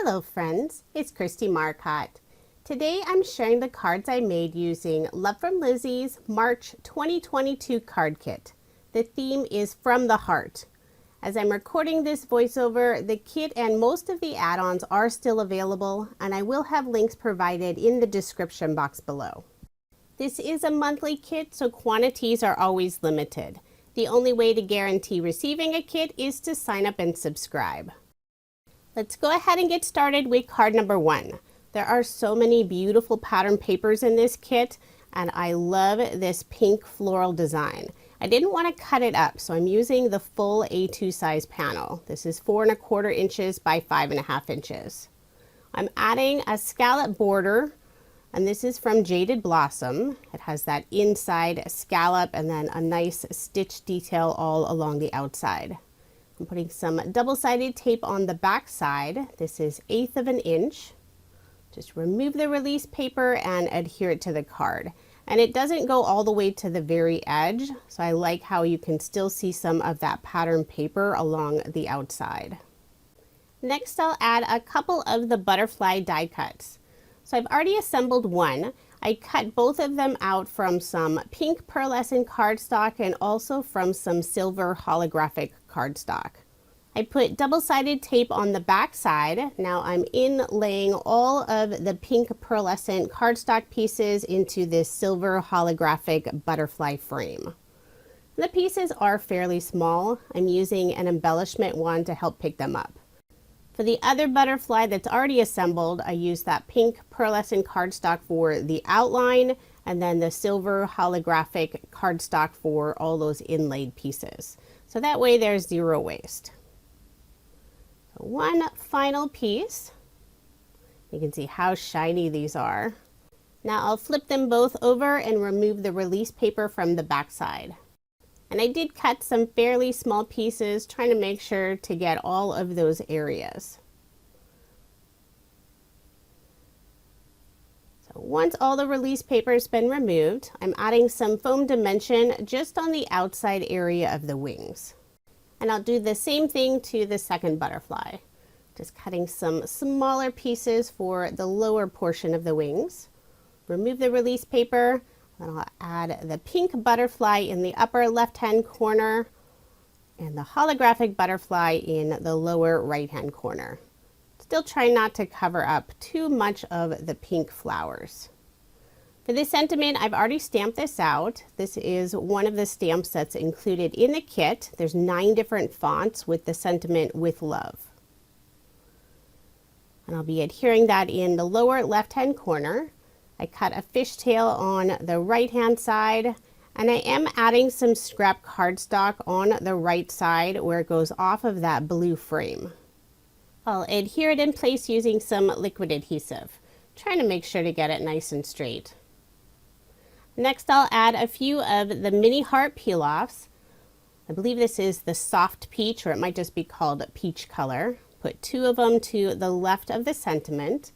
Hello friends, it's Kristie Marcotte. Today I'm sharing the cards I made using Love From Lizi's March 2022 card kit. The theme is From the Heart. As I'm recording this voiceover, the kit and most of the add-ons are still available, and I will have links provided in the description box below. This is a monthly kit, so quantities are always limited. The only way to guarantee receiving a kit is to sign up and subscribe. Let's go ahead and get started with card number 1. There are so many beautiful pattern papers in this kit, and I love this pink floral design. I didn't want to cut it up, so I'm using the full A2 size panel. This is 4¼ inches by 5½ inches. I'm adding a scallop border, and this is from Jaded Blossom. It has that inside scallop and then a nice stitch detail all along the outside. I'm putting some double-sided tape on the back side. This is 1/8 inch. Just remove the release paper and adhere it to the card. And it doesn't go all the way to the very edge, so I like how you can still see some of that pattern paper along the outside. Next, I'll add a couple of the butterfly die cuts. So I've already assembled one. I cut both of them out from some pink pearlescent cardstock and also from some silver holographic cardstock. I put double-sided tape on the back side. Now I'm inlaying all of the pink pearlescent cardstock pieces into this silver holographic butterfly frame. The pieces are fairly small. I'm using an embellishment wand to help pick them up. For the other butterfly that's already assembled, I use that pink pearlescent cardstock for the outline and then the silver holographic cardstock for all those inlaid pieces. So that way there's zero waste. So one final piece. You can see how shiny these are. Now I'll flip them both over and remove the release paper from the back side. And I did cut some fairly small pieces, trying to make sure to get all of those areas. So once all the release paper has been removed, I'm adding some foam dimension just on the outside area of the wings. And I'll do the same thing to the second butterfly. Just cutting some smaller pieces for the lower portion of the wings. Remove the release paper. Then I'll add the pink butterfly in the upper left-hand corner and the holographic butterfly in the lower right-hand corner. Still try not to cover up too much of the pink flowers. For this sentiment, I've already stamped this out. This is one of the stamps that's included in the kit. There's 9 different fonts with the sentiment "with love." And I'll be adhering that in the lower left-hand corner. I cut a fishtail on the right-hand side, and I am adding some scrap cardstock on the right side where it goes off of that blue frame. I'll adhere it in place using some liquid adhesive, trying to make sure to get it nice and straight. Next, I'll add a few of the mini heart peel-offs. I believe this is the soft peach, or it might just be called peach color. Put 2 of them to the left of the sentiment.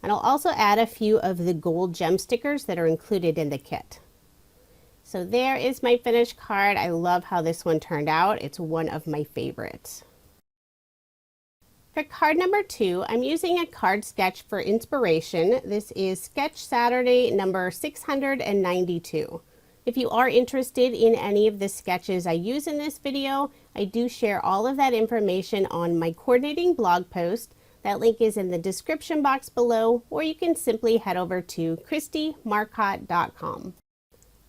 And I'll also add a few of the gold gem stickers that are included in the kit. So there is my finished card. I love how this one turned out. It's one of my favorites. For card number 2, I'm using a card sketch for inspiration. This is Sketch Saturday number 692. If you are interested in any of the sketches I use in this video, I do share all of that information on my coordinating blog post. That link is in the description box below, or you can simply head over to KristieMarcotte.com.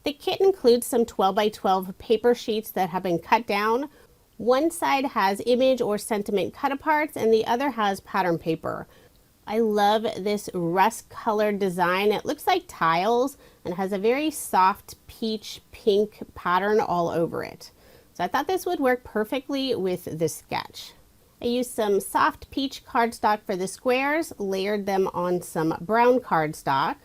The kit includes some 12 by 12 paper sheets that have been cut down. One side has image or sentiment cut-aparts, and the other has pattern paper. I love this rust-colored design. It looks like tiles and has a very soft peach pink pattern all over it. So I thought this would work perfectly with this sketch. I used some soft peach cardstock for the squares, layered them on some brown cardstock,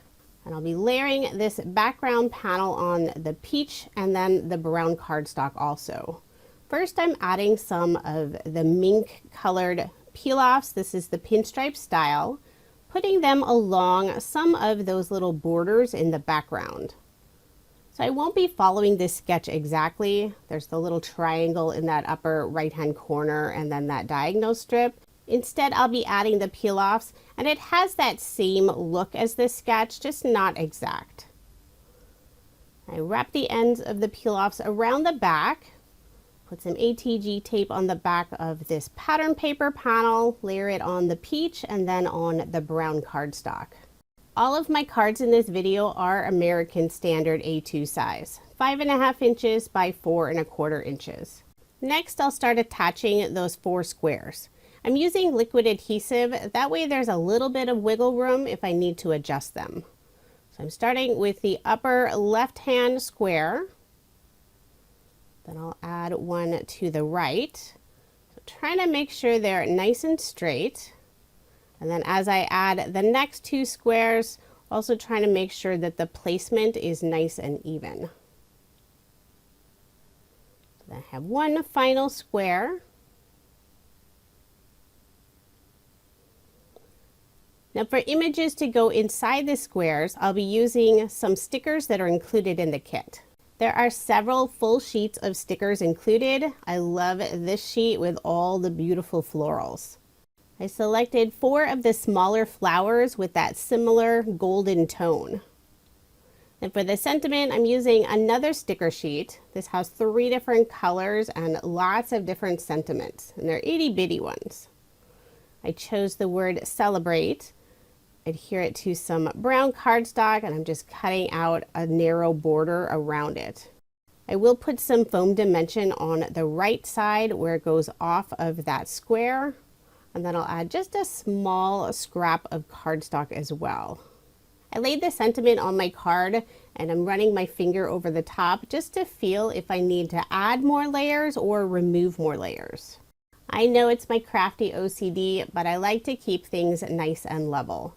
and I'll be layering this background panel on the peach and then the brown cardstock also. First, I'm adding some of the mink colored peel-offs. This is the pinstripe style, putting them along some of those little borders in the background. So I won't be following this sketch exactly. There's the little triangle in that upper right-hand corner and then that diagonal strip. Instead, I'll be adding the peel-offs, and it has that same look as this sketch, just not exact. I wrap the ends of the peel-offs around the back, put some ATG tape on the back of this pattern paper panel, layer it on the peach and then on the brown cardstock. All of my cards in this video are American Standard A2 size, 5.5 inches by 4.25 inches. Next, I'll start attaching those 4 squares. I'm using liquid adhesive, that way there's a little bit of wiggle room if I need to adjust them. So I'm starting with the upper left-hand square. Then I'll add one to the right. So trying to make sure they're nice and straight. And then as I add the next 2 squares, also trying to make sure that the placement is nice and even. So then I have one final square. Now for images to go inside the squares, I'll be using some stickers that are included in the kit. There are several full sheets of stickers included. I love this sheet with all the beautiful florals. I selected 4 of the smaller flowers with that similar golden tone. And for the sentiment, I'm using another sticker sheet. This has 3 different colors and lots of different sentiments, and they're itty bitty ones. I chose the word celebrate, adhere it to some brown cardstock, and I'm just cutting out a narrow border around it. I will put some foam dimension on the right side where it goes off of that square, and then I'll add just a small scrap of cardstock as well. I laid the sentiment on my card and I'm running my finger over the top just to feel if I need to add more layers or remove more layers. I know it's my crafty OCD, but I like to keep things nice and level.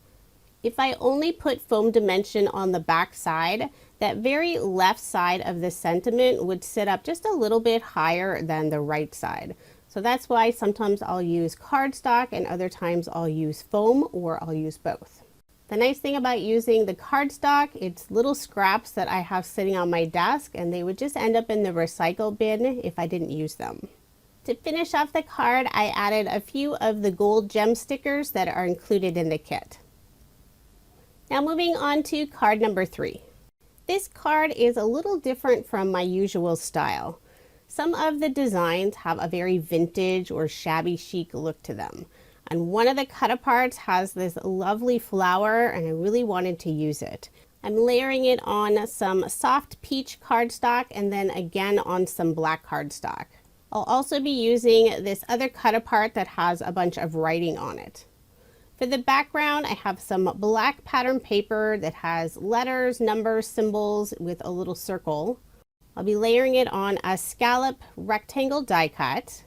If I only put foam dimension on the back side, that very left side of the sentiment would sit up just a little bit higher than the right side. So that's why sometimes I'll use cardstock and other times I'll use foam, or I'll use both. The nice thing about using the cardstock, it's little scraps that I have sitting on my desk, and they would just end up in the recycle bin if I didn't use them. To finish off the card, I added a few of the gold gem stickers that are included in the kit. Now moving on to card number 3. This card is a little different from my usual style. Some of the designs have a very vintage or shabby chic look to them. And one of the cut-aparts has this lovely flower, and I really wanted to use it. I'm layering it on some soft peach cardstock and then again on some black cardstock. I'll also be using this other cut-apart that has a bunch of writing on it. For the background, I have some black pattern paper that has letters, numbers, symbols with a little circle. I'll be layering it on a scallop rectangle die cut,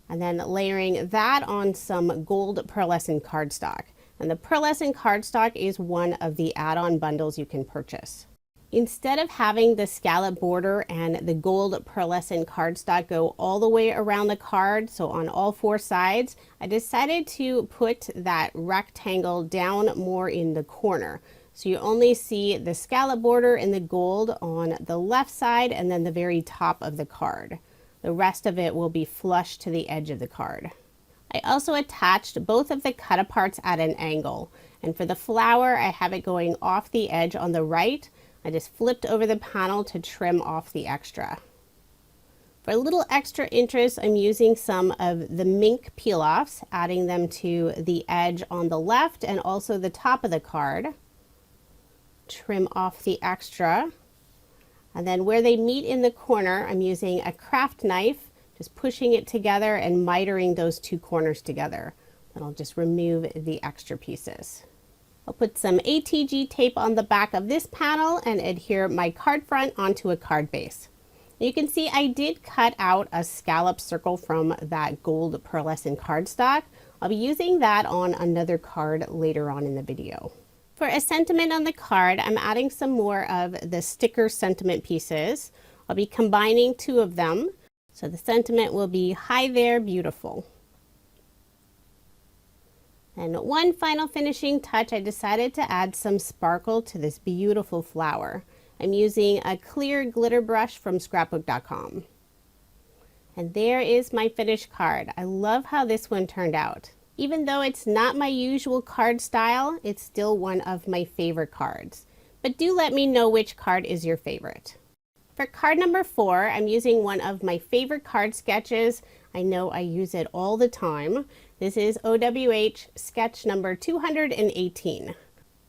and then layering that on some gold pearlescent cardstock. And the pearlescent cardstock is one of the add-on bundles you can purchase. Instead of having the scallop border and the gold pearlescent cardstock go all the way around the card, so on all 4 sides, I decided to put that rectangle down more in the corner. So you only see the scallop border in the gold on the left side and then the very top of the card. The rest of it will be flush to the edge of the card. I also attached both of the cut-aparts at an angle. And for the flower, I have it going off the edge on the right. I just flipped over the panel to trim off the extra. For a little extra interest, I'm using some of the mink peel-offs, adding them to the edge on the left and also the top of the card. Trim off the extra. And then where they meet in the corner, I'm using a craft knife, just pushing it together and mitering those 2 corners together. Then I'll just remove the extra pieces. I'll put some ATG tape on the back of this panel and adhere my card front onto a card base. You can see I did cut out a scallop circle from that gold pearlescent cardstock. I'll be using that on another card later on in the video. For a sentiment on the card, I'm adding some more of the sticker sentiment pieces. I'll be combining 2 of them. So the sentiment will be "Hi there, beautiful." And one final finishing touch, I decided to add some sparkle to this beautiful flower. I'm using a clear glitter brush from scrapbook.com. And there is my finished card. I love how this one turned out. Even though it's not my usual card style, it's still one of my favorite cards. But do let me know which card is your favorite. For card number 4, I'm using one of my favorite card sketches. I know I use it all the time. This is OWH sketch number 218.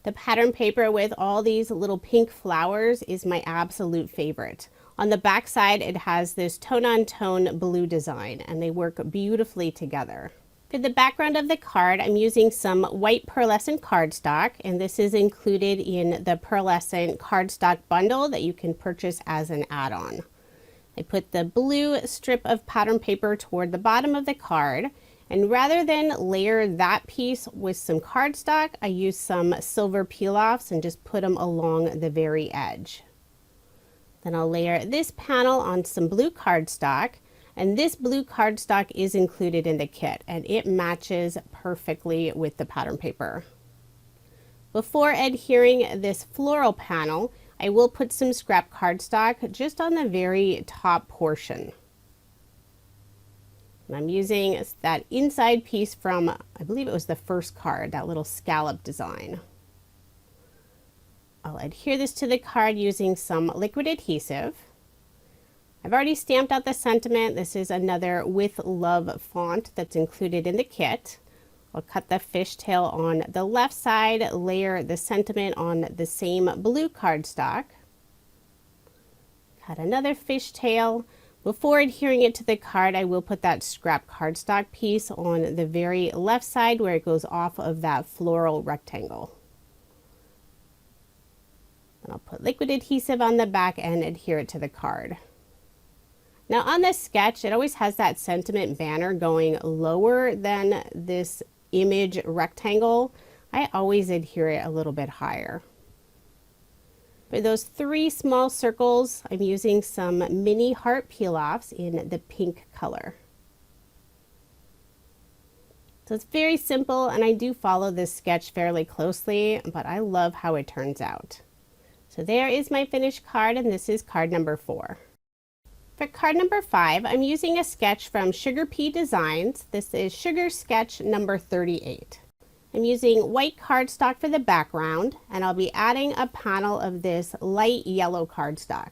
The pattern paper with all these little pink flowers is my absolute favorite. On the back side, it has this tone-on-tone blue design, and they work beautifully together. For the background of the card, I'm using some white pearlescent cardstock, and this is included in the pearlescent cardstock bundle that you can purchase as an add-on. I put the blue strip of pattern paper toward the bottom of the card, and rather than layer that piece with some cardstock, I used some silver peel-offs and just put them along the very edge. Then I'll layer this panel on some blue cardstock, and this blue cardstock is included in the kit, and it matches perfectly with the pattern paper. Before adhering this floral panel, I will put some scrap cardstock just on the very top portion. And I'm using that inside piece from, I believe it was the first card, that little scallop design. I'll adhere this to the card using some liquid adhesive. I've already stamped out the sentiment. This is another With Love font that's included in the kit. I'll cut the fishtail on the left side, layer the sentiment on the same blue cardstock. Cut another fishtail. Before adhering it to the card, I will put that scrap cardstock piece on the very left side where it goes off of that floral rectangle. And I'll put liquid adhesive on the back and adhere it to the card. Now on this sketch, it always has that sentiment banner going lower than this image rectangle. I always adhere it a little bit higher. For those 3 small circles, I'm using some mini heart peel-offs in the pink color. So it's very simple, and I do follow this sketch fairly closely, but I love how it turns out. So there is my finished card, and this is card number 4. For card number 5, I'm using a sketch from Sugar Pea Designs. This is Sugar Sketch number 38. I'm using white cardstock for the background, and I'll be adding a panel of this light yellow cardstock.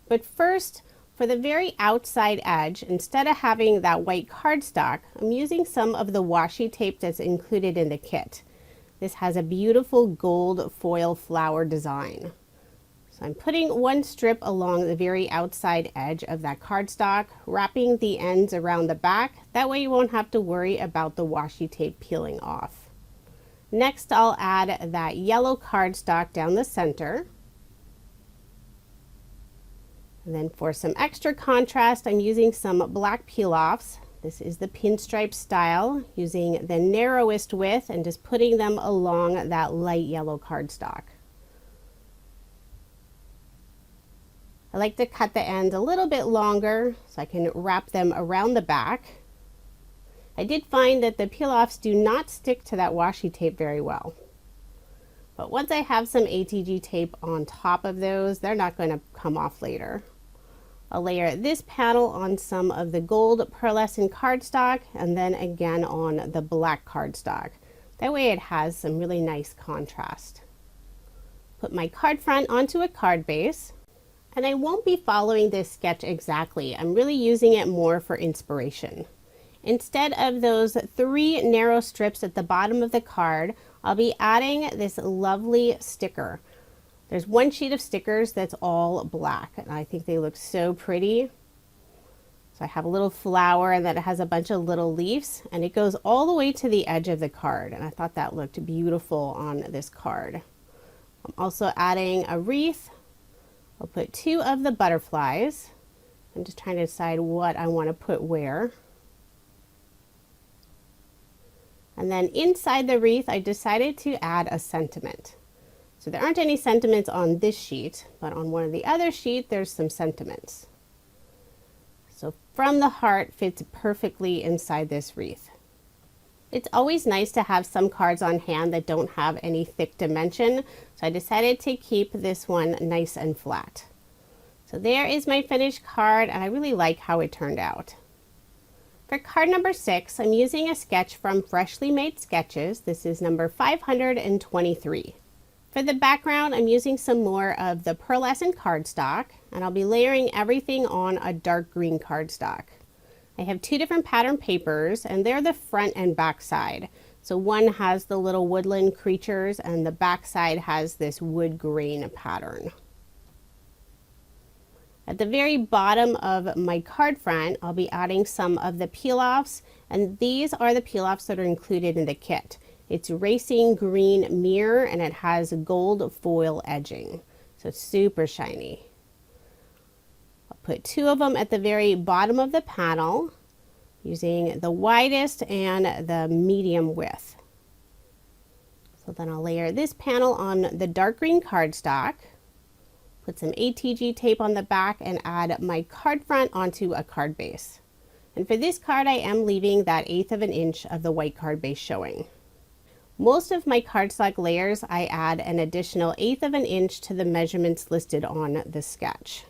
But first, for the very outside edge, instead of having that white cardstock, I'm using some of the washi tape that's included in the kit. This has a beautiful gold foil flower design. So I'm putting one strip along the very outside edge of that cardstock, wrapping the ends around the back. That way you won't have to worry about the washi tape peeling off. Next, I'll add that yellow cardstock down the center. And then for some extra contrast, I'm using some black peel-offs. This is the pinstripe style, using the narrowest width and just putting them along that light yellow cardstock. I like to cut the ends a little bit longer so I can wrap them around the back. I did find that the peel-offs do not stick to that washi tape very well. But once I have some ATG tape on top of those, they're not going to come off later. I'll layer this panel on some of the gold pearlescent cardstock and then again on the black cardstock. That way it has some really nice contrast. Put my card front onto a card base. And I won't be following this sketch exactly. I'm really using it more for inspiration. Instead of those 3 narrow strips at the bottom of the card, I'll be adding this lovely sticker. There's one sheet of stickers that's all black, and I think they look so pretty. So I have a little flower, and then it has a bunch of little leaves, and it goes all the way to the edge of the card, and I thought that looked beautiful on this card. I'm also adding a wreath. I'll put 2 of the butterflies. I'm just trying to decide what I want to put where. And then inside the wreath, I decided to add a sentiment. So there aren't any sentiments on this sheet, but on one of the other sheets, there's some sentiments. So From the Heart fits perfectly inside this wreath. It's always nice to have some cards on hand that don't have any thick dimension, so I decided to keep this one nice and flat. So there is my finished card, and I really like how it turned out. For card number 6, I'm using a sketch from Freshly Made Sketches. This is number 523. For the background, I'm using some more of the pearlescent cardstock, and I'll be layering everything on a dark green cardstock. I have 2 different pattern papers, and they're the front and back side. So one has the little woodland creatures, and the back side has this wood grain pattern. At the very bottom of my card front, I'll be adding some of the peel-offs, and these are the peel-offs that are included in the kit. It's racing green mirror, and it has gold foil edging, so it's super shiny. I'll put 2 of them at the very bottom of the panel, using the widest and the medium width. So then I'll layer this panel on the dark green cardstock, put some ATG tape on the back, and add my card front onto a card base. And for this card, I am leaving that 1/8 of an inch of the white card base showing. Most of my cardstock layers, I add an additional 1/8 of an inch to the measurements listed on the sketch.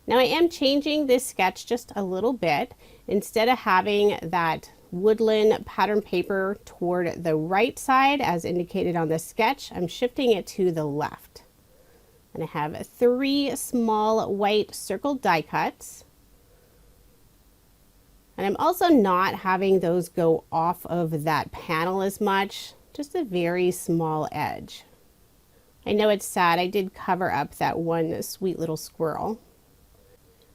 Now I am changing this sketch just a little bit. Instead of having that woodland pattern paper toward the right side as indicated on the sketch, I'm shifting it to the left. And I have 3 small white circle die cuts. And I'm also not having those go off of that panel as much, just a very small edge. I know it's sad, I did cover up that one sweet little squirrel.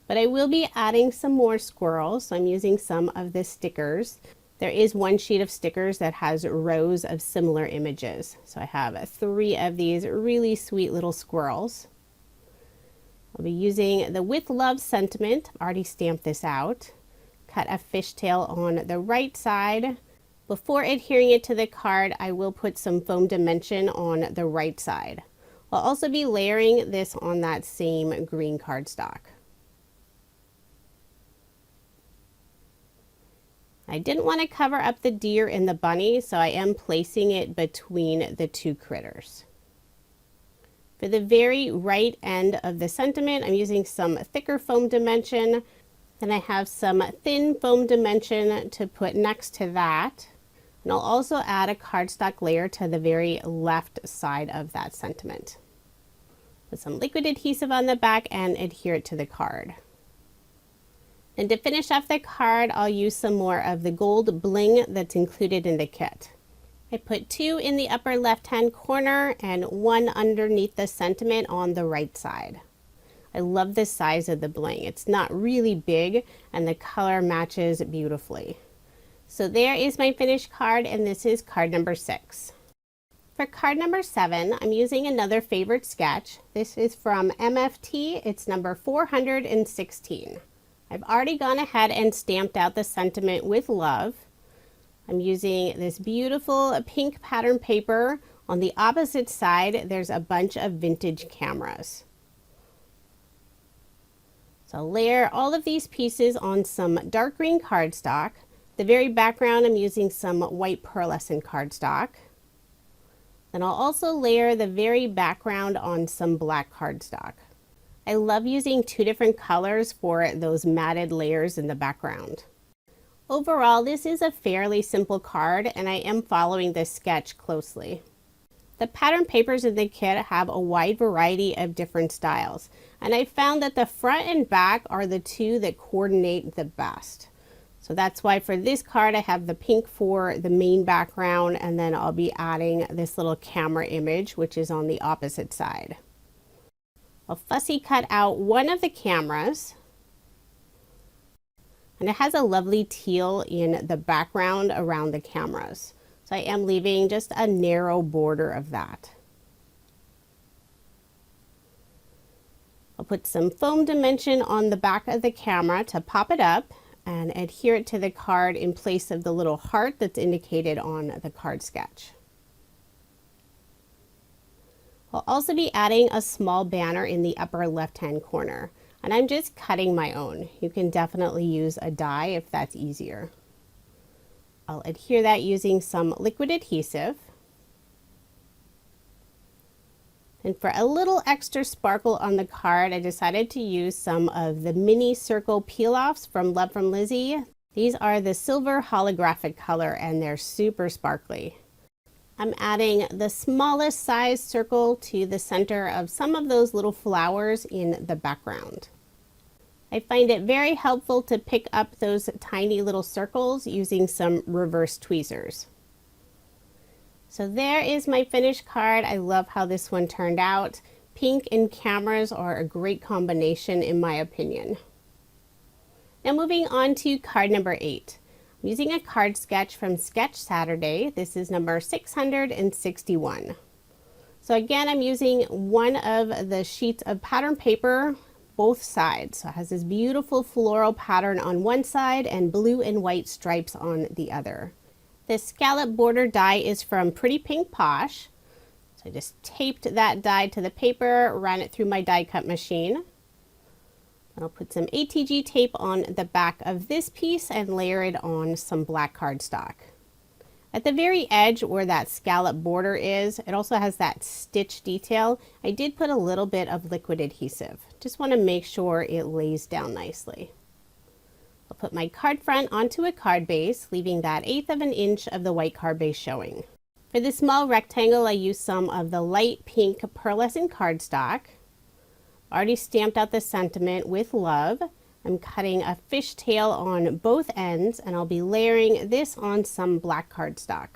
But I will be adding some more squirrels, so I'm using some of the stickers. There is one sheet of stickers that has rows of similar images. So I have 3 of these really sweet little squirrels. I'll be using the With Love sentiment. I've already stamped this out. Cut a fishtail on the right side. Before adhering it to the card, I will put some foam dimension on the right side. I'll also be layering this on that same green cardstock. I didn't want to cover up the deer and the bunny, so I am placing it between the 2 critters. For the very right end of the sentiment, I'm using some thicker foam dimension. Then I have some thin foam dimension to put next to that. And I'll also add a cardstock layer to the very left side of that sentiment. Put some liquid adhesive on the back and adhere it to the card. And to finish off the card, I'll use some more of the gold bling that's included in the kit. I put 2 in the upper left-hand corner and 1 underneath the sentiment on the right side. I love the size of the bling. It's not really big and the color matches beautifully. So there is my finished card, and this is card number 6. For card number 7, I'm using another favorite sketch. This is from MFT. It's number 416. I've already gone ahead and stamped out the sentiment with love. I'm using this beautiful pink pattern paper. On the opposite side, there's a bunch of vintage cameras. So I'll layer all of these pieces on some dark green cardstock. The very background, I'm using some white pearlescent cardstock. Then I'll also layer the very background on some black cardstock. I love using 2 different colors for those matted layers in the background. Overall, this is a fairly simple card, and I am following this sketch closely. The pattern papers in the kit have a wide variety of different styles, and I found that the front and back are the 2 that coordinate the best. So that's why for this card I have the pink for the main background, and then I'll be adding this little camera image, which is on the opposite side. I'll fussy cut out one of the cameras, and it has a lovely teal in the background around the cameras. So I am leaving just a narrow border of that. I'll put some foam dimension on the back of the camera to pop it up and adhere it to the card in place of the little heart that's indicated on the card sketch. I'll also be adding a small banner in the upper left-hand corner, and I'm just cutting my own. You can definitely use a die if that's easier. I'll adhere that using some liquid adhesive. And for a little extra sparkle on the card, I decided to use some of the mini circle peel-offs from Love From Lizi. These are the silver holographic color and they're super sparkly. I'm adding the smallest size circle to the center of some of those little flowers in the background. I find it very helpful to pick up those tiny little circles using some reverse tweezers. So there is my finished card. I love how this one turned out. Pink and cameras are a great combination in my opinion. Now moving on to card number 8. I'm using a card sketch from Sketch Saturday. This is number 661. So again, I'm using one of the sheets of pattern paper, both sides. So it has this beautiful floral pattern on one side and blue and white stripes on the other. This scallop border die is from Pretty Pink Posh. So I just taped that die to the paper, ran it through my die cut machine. I'll put some ATG tape on the back of this piece and layer it on some black cardstock. At the very edge where that scallop border is, it also has that stitch detail. I did put a little bit of liquid adhesive. Just want to make sure it lays down nicely. I'll put my card front onto a card base, leaving that 1/8 of an inch of the white card base showing. For the small rectangle, I used some of the light pink pearlescent cardstock. Already stamped out the sentiment with love. I'm cutting a fishtail on both ends and I'll be layering this on some black cardstock.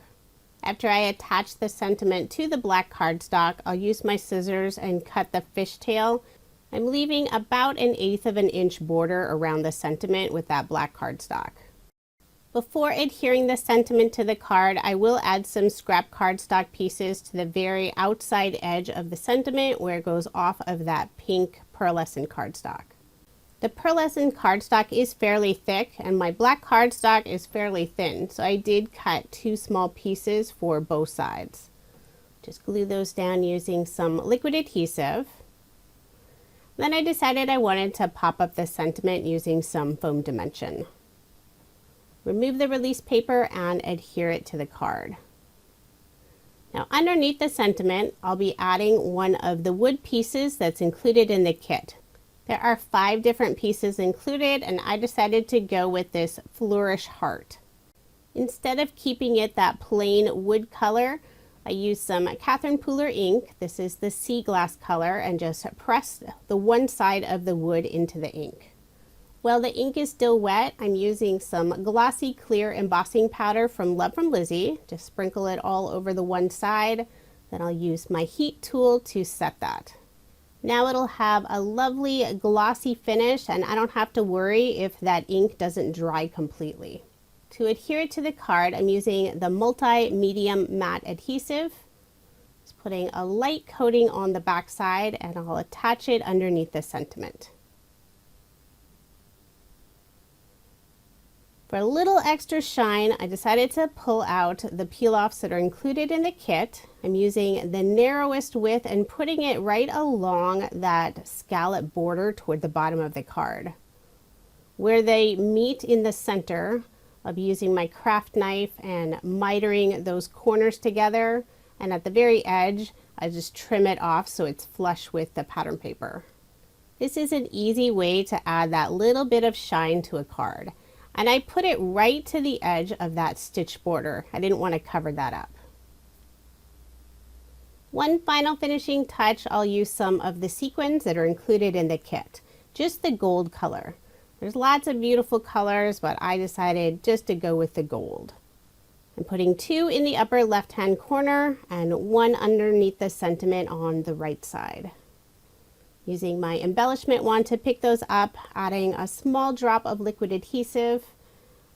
After I attach the sentiment to the black cardstock, I'll use my scissors and cut the fishtail. I'm leaving about an 1/8 of an inch border around the sentiment with that black cardstock. Before adhering the sentiment to the card, I will add some scrap cardstock pieces to the very outside edge of the sentiment where it goes off of that pink pearlescent cardstock. The pearlescent cardstock is fairly thick and my black cardstock is fairly thin, so I did cut 2 small pieces for both sides. Just glue those down using some liquid adhesive. Then I decided I wanted to pop up the sentiment using some foam dimension. Remove the release paper and adhere it to the card. Now underneath the sentiment, I'll be adding one of the wood pieces that's included in the kit. There are 5 different pieces included and I decided to go with this flourish heart. Instead of keeping it that plain wood color, I used some Catherine Pooler ink. This is the sea glass color, and just pressed the one side of the wood into the ink. While the ink is still wet, I'm using some Glossy Clear embossing powder from Love From Lizi. Just sprinkle it all over the one side. Then I'll use my heat tool to set that. Now it'll have a lovely glossy finish and I don't have to worry if that ink doesn't dry completely. To adhere it to the card, I'm using the multi-medium matte adhesive. Just putting a light coating on the back side and I'll attach it underneath the sentiment. For a little extra shine, I decided to pull out the peel-offs that are included in the kit. I'm using the narrowest width and putting it right along that scallop border toward the bottom of the card. Where they meet in the center, I'll be using my craft knife and mitering those corners together. And at the very edge, I just trim it off so it's flush with the pattern paper. This is an easy way to add that little bit of shine to a card. And I put it right to the edge of that stitch border. I didn't want to cover that up. One final finishing touch, I'll use some of the sequins that are included in the kit. Just the gold color. There's lots of beautiful colors, but I decided just to go with the gold. I'm putting 2 in the upper left-hand corner and 1 underneath the sentiment on the right side. Using my embellishment wand to pick those up, adding a small drop of liquid adhesive,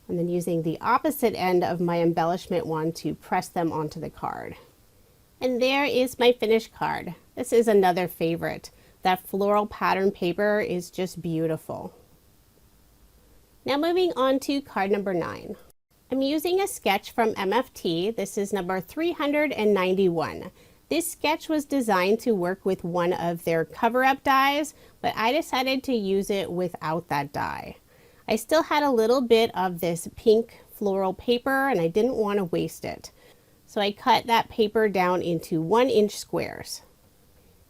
and then using the opposite end of my embellishment wand to press them onto the card. And there is my finished card. This is another favorite. That floral pattern paper is just beautiful. Now moving on to card number 9. I'm using a sketch from MFT. This is number 391. This sketch was designed to work with one of their cover-up dies, but I decided to use it without that die. I still had a little bit of this pink floral paper and I didn't want to waste it. So I cut that paper down into 1-inch squares.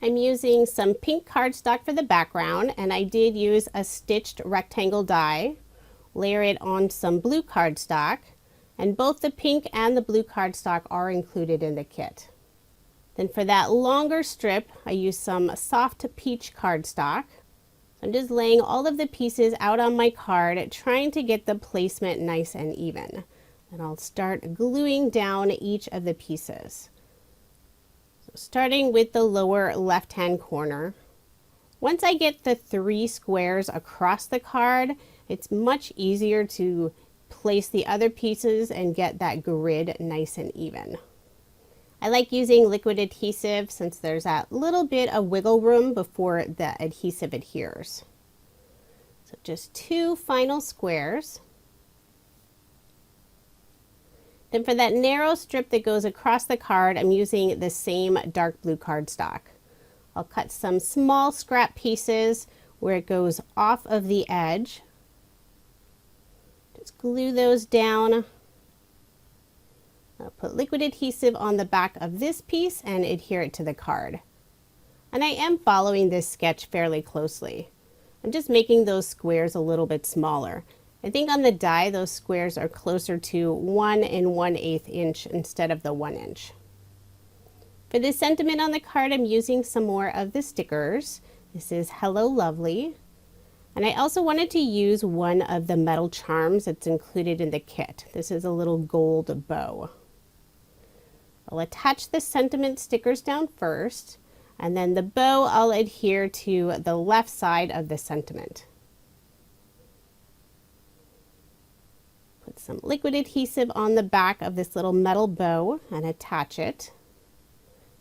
I'm using some pink cardstock for the background and I did use a stitched rectangle die. layer it on some blue cardstock, and both the pink and the blue cardstock are included in the kit. Then for that longer strip, I use some soft peach cardstock. I'm just laying all of the pieces out on my card, trying to get the placement nice and even. And I'll start gluing down each of the pieces. So starting with the lower left-hand corner. Once I get the 3 squares across the card, it's much easier to place the other pieces and get that grid nice and even. I like using liquid adhesive since there's that little bit of wiggle room before the adhesive adheres. So just 2 final squares. Then for that narrow strip that goes across the card, I'm using the same dark blue cardstock. I'll cut some small scrap pieces where it goes off of the edge. Just glue those down. I'll put liquid adhesive on the back of this piece and adhere it to the card. And I am following this sketch fairly closely. I'm just making those squares a little bit smaller. I think on the die those squares are closer to 1 1/8 inch instead of the 1 inch. For this sentiment on the card, I'm using some more of the stickers. This is Hello Lovely. And I also wanted to use one of the metal charms that's included in the kit. This is a little gold bow. I'll attach the sentiment stickers down first, and then the bow I'll adhere to the left side of the sentiment. Put some liquid adhesive on the back of this little metal bow and attach it.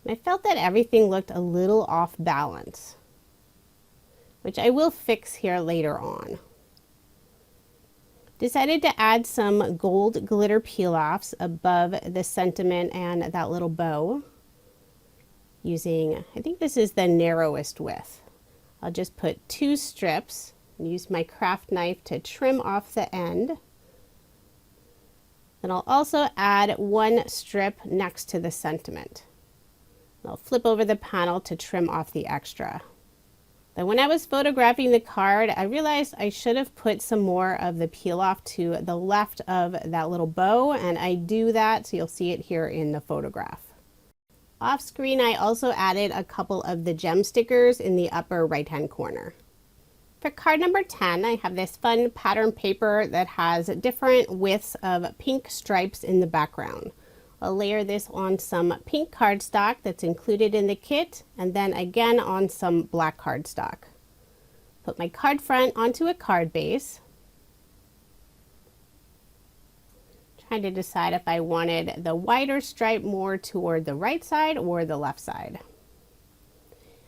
And I felt that everything looked a little off balance, which I will fix here later on. Decided to add some gold glitter peel-offs above the sentiment and that little bow using, I think this is the narrowest width. I'll just put 2 strips and use my craft knife to trim off the end. Then I'll also add 1 strip next to the sentiment. I'll flip over the panel to trim off the extra. Then when I was photographing the card, I realized I should have put some more of the peel off to the left of that little bow, and I do that, so you'll see it here in the photograph. Off screen, I also added a couple of the gem stickers in the upper right hand corner. For card number 10, I have this fun pattern paper that has different widths of pink stripes in the background. I'll layer this on some pink cardstock that's included in the kit, and then again on some black cardstock. Put my card front onto a card base. Trying to decide if I wanted the wider stripe more toward the right side or the left side.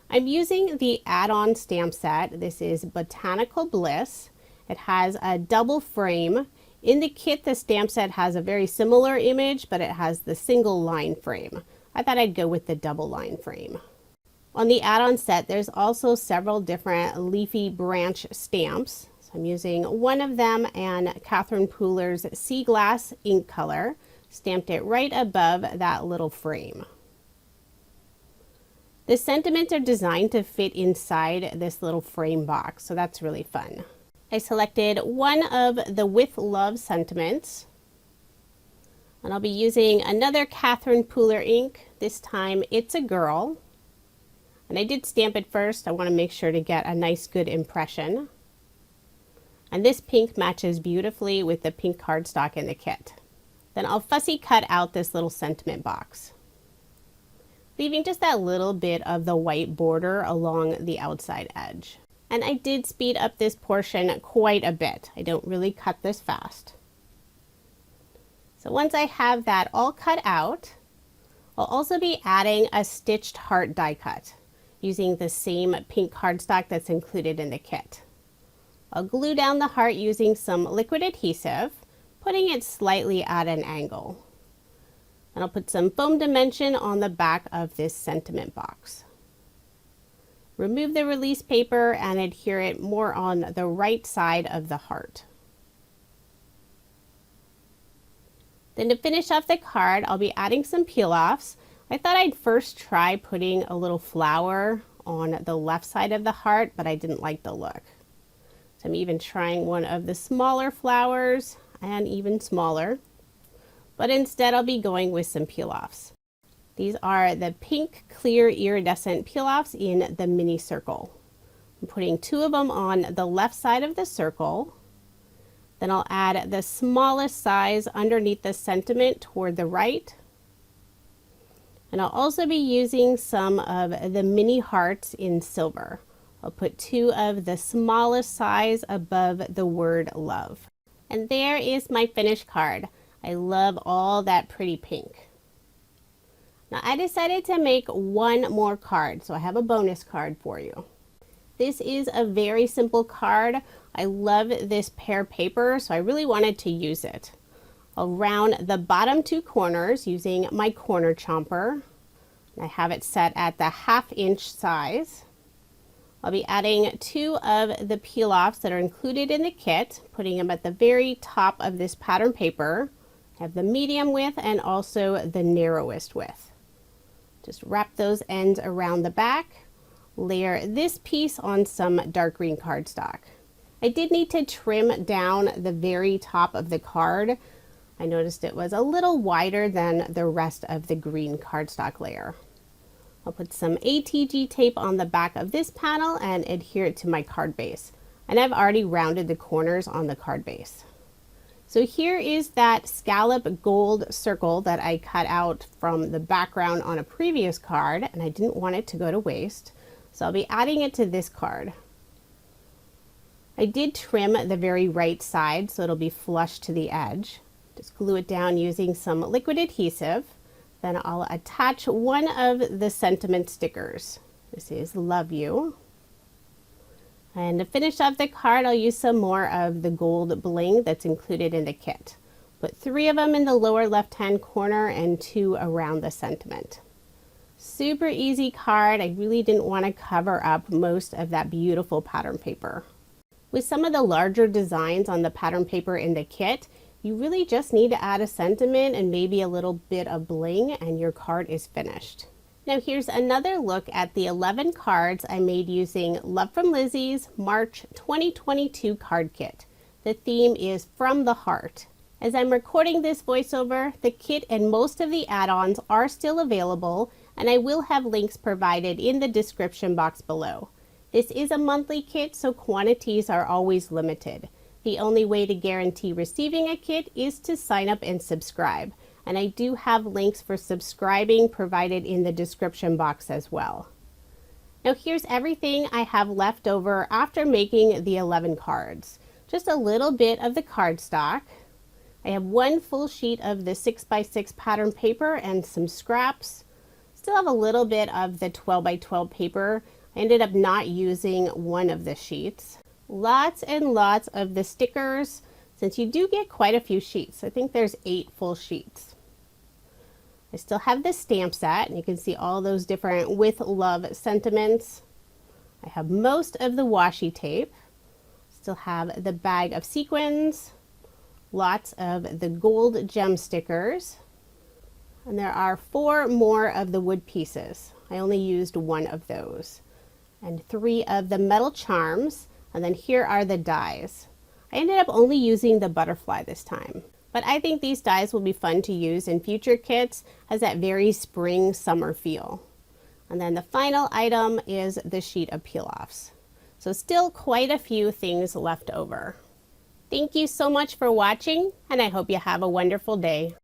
I'm using the add-on stamp set. This is Botanical Bliss. It has a double frame. In the kit, the stamp set has a very similar image, but it has the single line frame. I thought I'd go with the double line frame. On the add-on set, there's also several different leafy branch stamps. So I'm using one of them and Catherine Pooler's Sea Glass ink color. Stamped it right above that little frame. The sentiments are designed to fit inside this little frame box, so that's really fun. I selected one of the With Love sentiments, and I'll be using another Catherine Pooler ink. This time it's a girl, and I did stamp it first. I want to make sure to get a nice good impression, and this pink matches beautifully with the pink cardstock in the kit. Then I'll fussy cut out this little sentiment box, leaving just that little bit of the white border along the outside edge. And I did speed up this portion quite a bit. I don't really cut this fast. So once I have that all cut out, I'll also be adding a stitched heart die cut using the same pink cardstock that's included in the kit. I'll glue down the heart using some liquid adhesive, putting it slightly at an angle. And I'll put some foam dimension on the back of this sentiment box. Remove the release paper and adhere it more on the right side of the heart. Then to finish off the card, I'll be adding some peel-offs. I thought I'd first try putting a little flower on the left side of the heart, but I didn't like the look. So I'm even trying one of the smaller flowers and even smaller, but instead I'll be going with some peel-offs. These are the pink clear iridescent peel-offs in the mini circle. I'm putting 2 of them on the left side of the circle. Then I'll add the smallest size underneath the sentiment toward the right. And I'll also be using some of the mini hearts in silver. I'll put 2 of the smallest size above the word love. And there is my finished card. I love all that pretty pink. Now I decided to make one more card, so I have a bonus card for you. This is a very simple card. I love this pear paper, so I really wanted to use it. I'll round the bottom 2 corners using my corner chomper. I have it set at the 1/2 inch size. I'll be adding 2 of the peel-offs that are included in the kit, putting them at the very top of this pattern paper. I have the medium width and also the narrowest width. Just wrap those ends around the back. Layer this piece on some dark green cardstock. I did need to trim down the very top of the card. I noticed it was a little wider than the rest of the green cardstock layer. I'll put some ATG tape on the back of this panel and adhere it to my card base. And I've already rounded the corners on the card base. So here is that scallop gold circle that I cut out from the background on a previous card, and I didn't want it to go to waste. So I'll be adding it to this card. I did trim the very right side so it'll be flush to the edge. Just glue it down using some liquid adhesive. Then I'll attach one of the sentiment stickers. This is Love You. And to finish off the card, I'll use some more of the gold bling that's included in the kit. Put 3 of them in the lower left-hand corner and 2 around the sentiment. Super easy card. I really didn't want to cover up most of that beautiful pattern paper. With some of the larger designs on the pattern paper in the kit, you really just need to add a sentiment and maybe a little bit of bling and your card is finished. Now here's another look at the 11 cards I made using Love From Lizi's March 2022 card kit. The theme is From the Heart. As I'm recording this voiceover, the kit and most of the add-ons are still available, and I will have links provided in the description box below. This is a monthly kit, so quantities are always limited. The only way to guarantee receiving a kit is to sign up and subscribe. And I do have links for subscribing provided in the description box as well. Now here's everything I have left over after making the 11 cards. Just a little bit of the cardstock. I have 1 full sheet of the 6x6 pattern paper and some scraps. Still have a little bit of the 12x12 paper. I ended up not using one of the sheets. Lots and lots of the stickers, since you do get quite a few sheets. I think there's 8 full sheets. I still have the stamp set, and you can see all those different with love sentiments. I have most of the washi tape. Still have the bag of sequins, lots of the gold gem stickers, and there are 4 more of the wood pieces. I only used 1 of those, and 3 of the metal charms, and then here are the dies. I ended up only using the butterfly this time. But I think these dies will be fun to use in future kits, as that very spring summer feel. And then the final item is the sheet of peel-offs. So still quite a few things left over. Thank you so much for watching, and I hope you have a wonderful day.